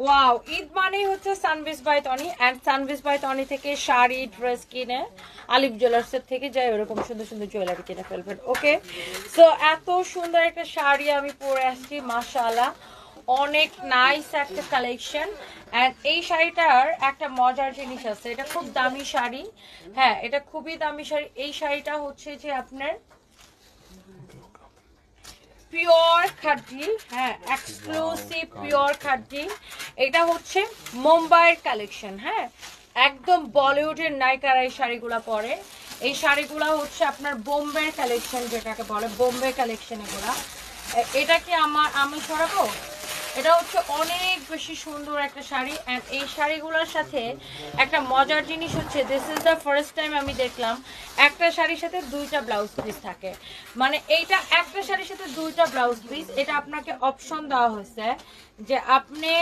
Wow, Eid মানেই হচ্ছে Sanvees by Tony, and Sanvees by Tony থেকে শাড়ি ড্রেস কিনে আলিফ জুয়েলার্সের থেকে যাই ওরকম সুন্দর সুন্দর জুয়েলারি কিনে ফেলবেন। ওকে, সো এত সুন্দর একটা শাড়ি আমি পরে আসছি, মাশাআল্লাহ অনেক নাইস একটা কালেকশন। অ্যান্ড এই শাড়িটার একটা মজার জিনিস আছে, এটা খুব দামি শাড়ি। হ্যাঁ, এটা খুবই দামি শাড়ি। এই শাড়িটা হচ্ছে যে আপনার পিওর খাদি, হ্যাঁ এক্সক্লুসিভ পিওর খাদি। এটা হচ্ছে মুম্বাইয়ের কালেকশন। হ্যাঁ, একদম বলিউডের নায়িকারা এই শাড়িগুলো পরে। এই শাড়িগুলো হচ্ছে আপনার বোম্বের কালেকশন, যেটাকে বলে বোম্বে কালেকশন এগুলা। এটা কি আমি সরাবো? এটা হচ্ছে অনেক বেশি সুন্দর একটা শাড়ি। অ্যান্ড এই শাড়িগুলোর সাথে একটা মজার জিনিস হচ্ছে, this is the first time আমি দেখলাম একটা শাড়ির সাথে দুইটা ব্লাউজ পিস থাকে। মানে এইটা একটা শাড়ির সাথে দুইটা ব্লাউজ পিস, এটা আপনাকে অপশন দেওয়া হয়েছে যে আপনি